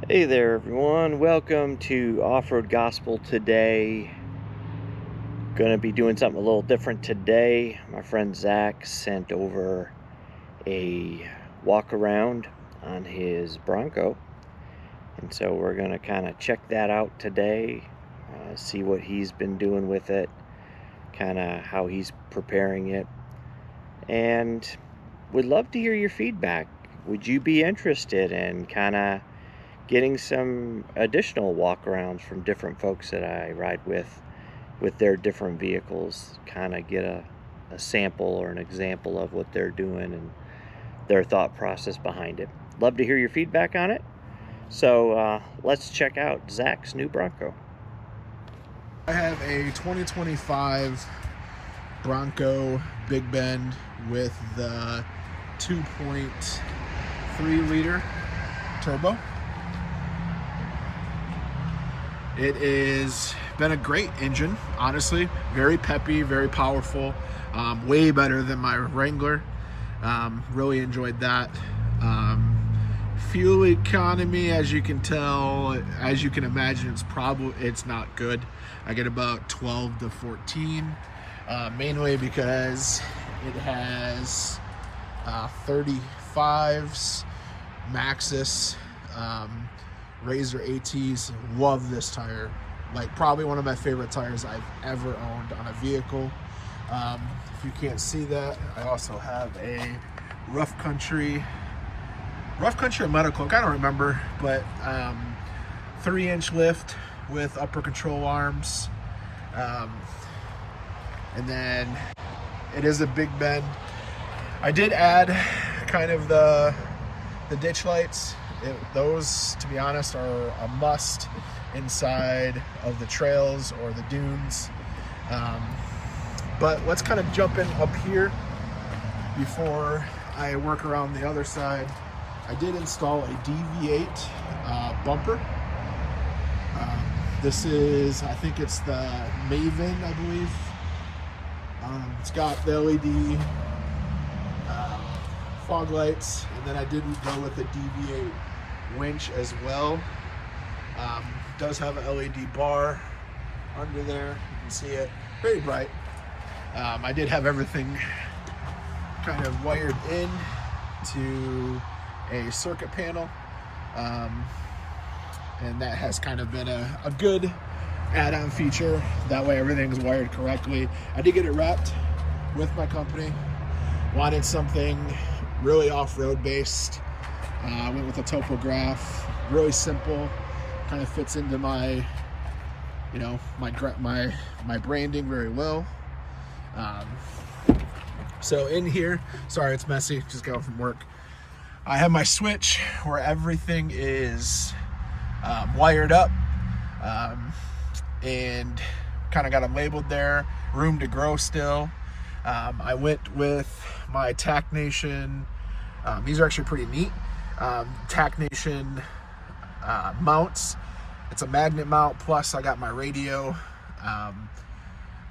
Hey there, everyone. Welcome to Off-Road Gospel today. Going to be doing something a little different today. My friend Zach sent over a walk-around on his Bronco. And so we're going to kind of check that out today, see what he's been doing with it, kind of how he's preparing it. And would love to hear your feedback. Would you be interested in kind of getting some additional walkarounds from different folks that I ride with their different vehicles, kind of get a sample or an example of what they're doing and their thought process behind it. Love to hear your feedback on it. So let's check out Zach's new Bronco. I have a 2025 Bronco Big Bend with the 2.3 liter turbo. It has been a great engine, honestly. Very peppy, very powerful. Way better than my Wrangler. Really enjoyed that. Fuel economy, as you can tell, as you can imagine, it's not good. I get about 12 to 14, mainly because it has 35s, Maxxis, Razor ATs. Love this tire. Like, probably one of my favorite tires I've ever owned on a vehicle. If you can't see that, I also have a Rough Country or Medical, I don't remember, but 3-inch lift with upper control arms. And then it is a Big Bend. I did add kind of the ditch lights. Those, to be honest, are a must inside of the trails or the dunes. But let's kind of jump in up here before I work around the other side. I did install a DV8 bumper. This is, I think it's the Maven, I believe. It's got the LED fog lights, and then I did go with the DV8 winch as well. Does have an LED bar under there. You can see it, very bright. I did have everything kind of wired in to a circuit panel, and that has kind of been a good add-on feature. That way everything's wired correctly. I did get it wrapped with my company. Wanted something really off-road based. I went with a topograph, really simple, kind of fits into my, my branding very well. So in here, sorry it's messy, just got home from work. I have my switch where everything is wired up, and kind of got them labeled there. Room to grow still. I went with my TAC Nation. These are actually pretty neat. TAC Nation mounts. It's a magnet mount, plus I got my radio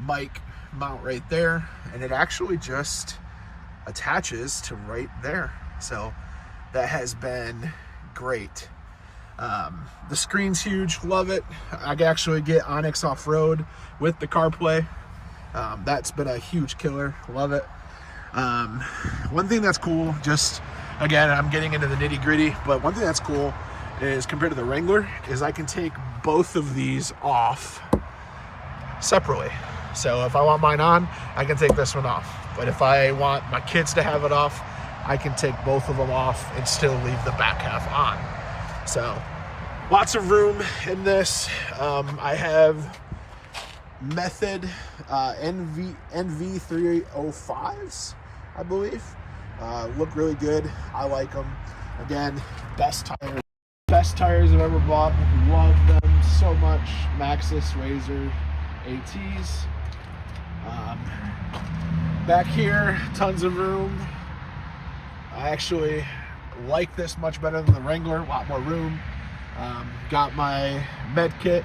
mic mount right there, and it actually just attaches to right there. So that has been great. The screen's huge, love it. I can actually get Onyx Off-Road with the CarPlay. That's been a huge killer, love it. One thing that's cool, just again, I'm getting into the nitty gritty, but one thing that's cool is, compared to the Wrangler, is I can take both of these off separately. So if I want mine on, I can take this one off. But if I want my kids to have it off, I can take both of them off and still leave the back half on. So lots of room in this. I have Method NV305s, I believe. Look really good. I like them. Again, best tires I've ever bought. Love them so much. Maxxis Razor ATs. Back here, tons of room. I actually like this much better than the Wrangler. A lot more room. Got my med kit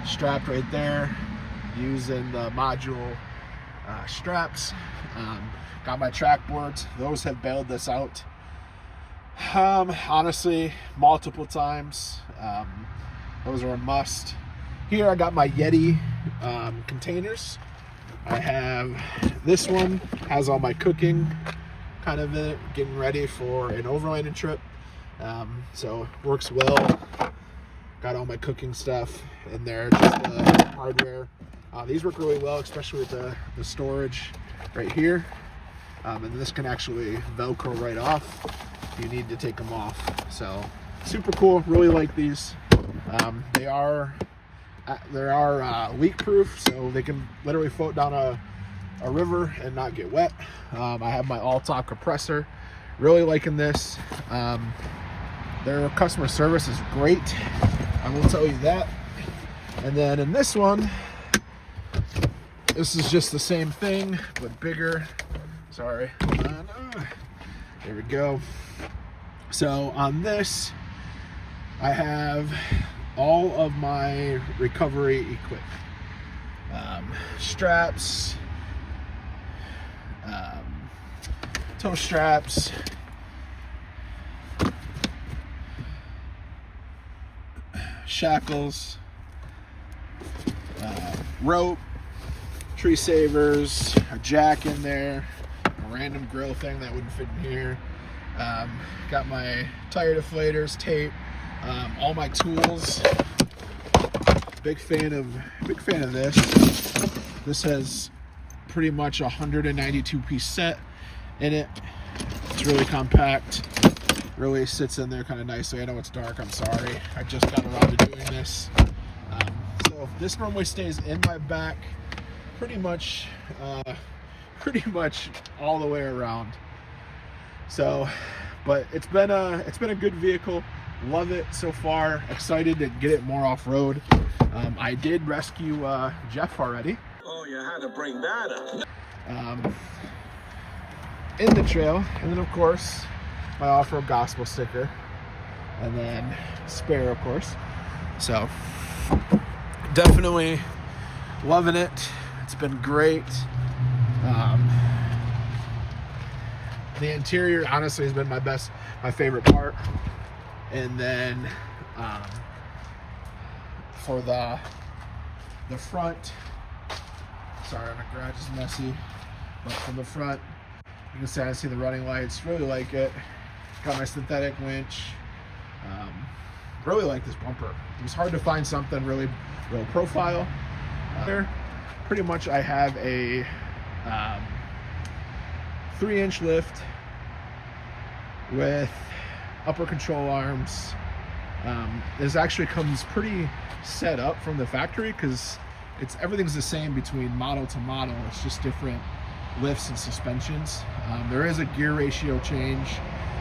strapped right there using the module straps. Got my track boards. Those have bailed this out. Honestly, multiple times. Those are a must. Here I got my Yeti containers. I have this one, has all my cooking kind of in it, getting ready for an overlanding trip. So it works well. Got all my cooking stuff in there, just the hardware. These work really well, especially with the storage right here. And this can actually Velcro right off if you need to take them off. So super cool, really like these. They are leak proof, so they can literally float down a river and not get wet. I have my all-top compressor, really liking this. Their customer service is great, I will tell you that. And then in this one, this is just the same thing but bigger. Sorry, there we go. So on this I have all of my recovery equipment, straps, toe straps, shackles, rope, tree savers, a jack in there, a random grill thing that wouldn't fit in here. Got my tire deflators, tape, all my tools. Big fan of this. This has pretty much a 192 piece set in it. It's really compact. Really sits in there kind of nicely. I know it's dark, I'm sorry. I just got around to doing this. So this normally stays in my back pretty much all the way around. So, but it's been a good vehicle. Love it so far. Excited to get it more off-road. I did rescue Jeff already. Oh, you had to bring that up. In the trail, and then of course my off-road gospel sticker, and then spare, of course. So definitely loving it. It's been great. The interior honestly has been my favorite part. And then for the front, sorry, my garage is messy, but from the front you can see the running lights. Really like it. Got my synthetic winch. Really like this bumper. It was hard to find something really low profile. There, pretty much I have a 3-inch lift with upper control arms. This actually comes pretty set up from the factory because everything's the same between model to model. It's just different lifts and suspensions. There is a gear ratio change.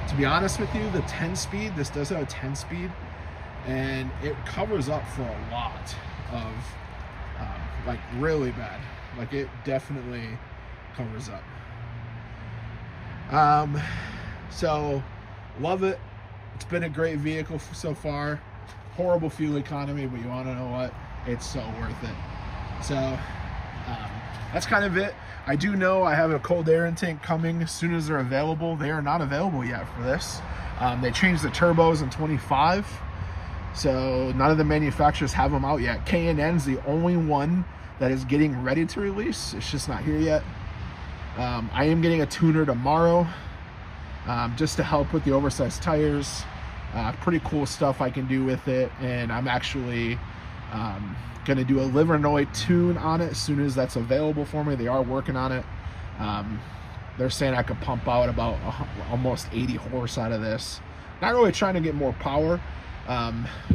To be honest with you, the 10-speed, this does have a 10-speed, and it covers up for a lot of like really bad. Like it definitely covers up. So love it. It's been a great vehicle so far. Horrible fuel economy, but you want to know what? It's so worth it. So that's kind of it. I do know I have a cold air intake coming as soon as they're available. They are not available yet for this. They changed the turbos in 25, so none of the manufacturers have them out yet. K&N's the only one that is getting ready to release. It's just not here yet. I am getting a tuner tomorrow, just to help with the oversized tires. Pretty cool stuff I can do with it, and I'm actually gonna do a Livernois tune on it as soon as that's available for me. They are working on it. They're saying I could pump out about almost 80 horse out of this. Not really trying to get more power,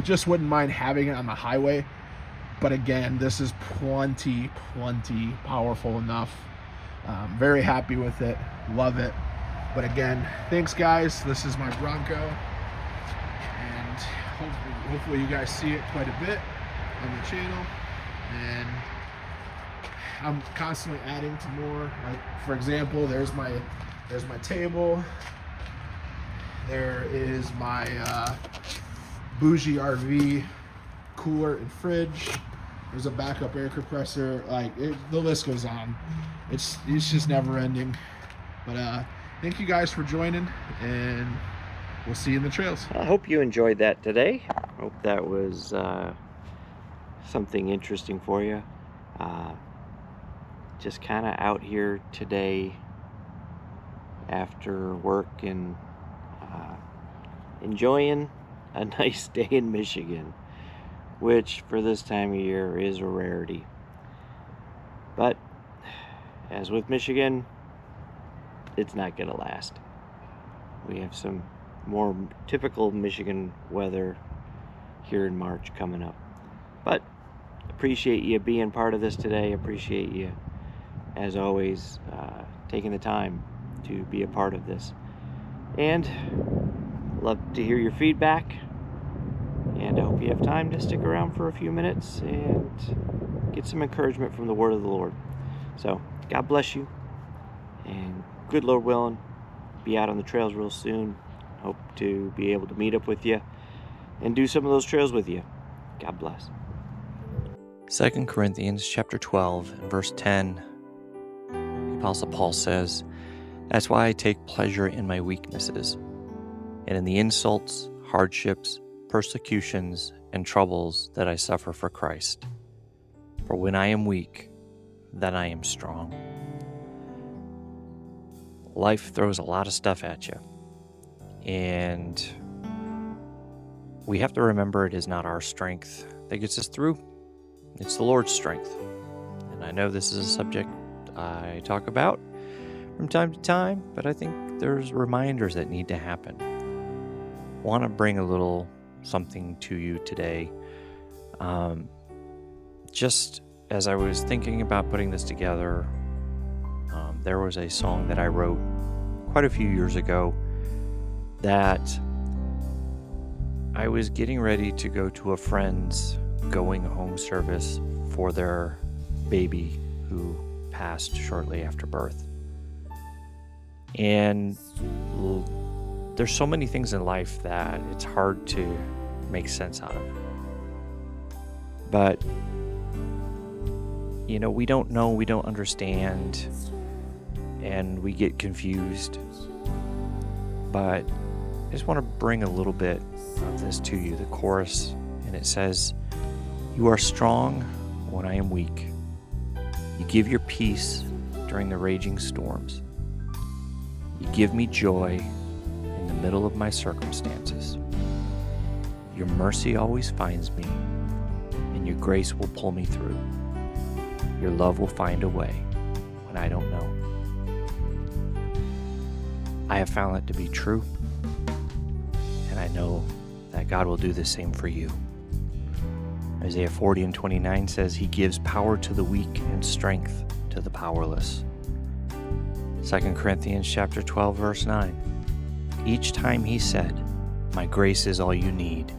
just wouldn't mind having it on the highway. But again, this is plenty powerful enough. Very happy with it, love it. But again, thanks guys. This is my Bronco, and hopefully you guys see it quite a bit on the channel. And I'm constantly adding to more. Like for example, there's my table. There is my bougie RV cooler and fridge. There's a backup air compressor. The list goes on. It's just never ending. But thank you guys for joining, and we'll see you in the trails. I hope you enjoyed that today. Hope that was something interesting for you. Just kind of out here today after work and enjoying a nice day in Michigan, which for this time of year is a rarity. But as with Michigan, it's not going to last. We have some more typical Michigan weather here in March coming up. But appreciate you being part of this today. Appreciate you, as always, taking the time to be a part of this. And love to hear your feedback. And I hope you have time to stick around for a few minutes and get some encouragement from the word of the Lord. So, God bless you. And good Lord willing, be out on the trails real soon. Hope to be able to meet up with you and do some of those trails with you. God bless. 2 Corinthians chapter 12 and verse 10, the Apostle Paul says, "That's why I take pleasure in my weaknesses, and in the insults, hardships, persecutions, and troubles that I suffer for Christ. For when I am weak, then I am strong." Life throws a lot of stuff at you, and we have to remember it is not our strength that gets us through. It's the Lord's strength. And I know this is a subject I talk about from time to time, but I think there's reminders that need to happen. I want to bring a little something to you today. Just as I was thinking about putting this together, there was a song that I wrote quite a few years ago that I was getting ready to go to a friend's going home service for their baby who passed shortly after birth. And there's so many things in life that it's hard to make sense out of. But, we don't know, we don't understand, and we get confused. But I just want to bring a little bit of this to you, the chorus, and it says, "You are strong when I am weak. You give your peace during the raging storms. You give me joy in the middle of my circumstances. Your mercy always finds me, and your grace will pull me through. Your love will find a way when I don't know." I have found that to be true, and I know that God will do the same for you. Isaiah 40 and 29 says, "He gives power to the weak and strength to the powerless." 2 Corinthians chapter 12, verse 9. "Each time he said, 'My grace is all you need.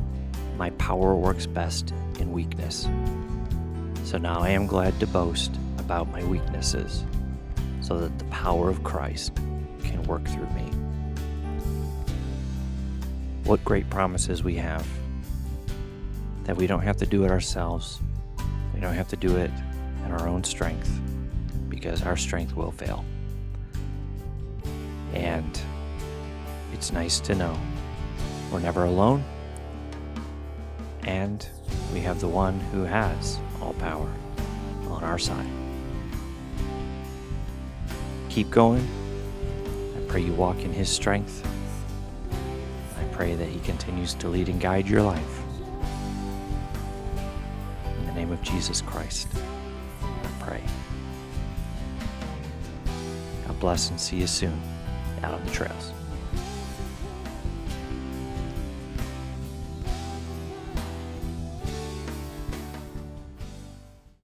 My power works best in weakness.' So now I am glad to boast about my weaknesses, so that the power of Christ can work through me." What great promises we have, that we don't have to do it ourselves. We don't have to do it in our own strength, because our strength will fail. And it's nice to know we're never alone, and we have the one who has all power on our side. Keep going. I pray you walk in his strength. I pray that he continues to lead and guide your life. In the name of Jesus Christ, I pray. God bless, and see you soon out on the trails.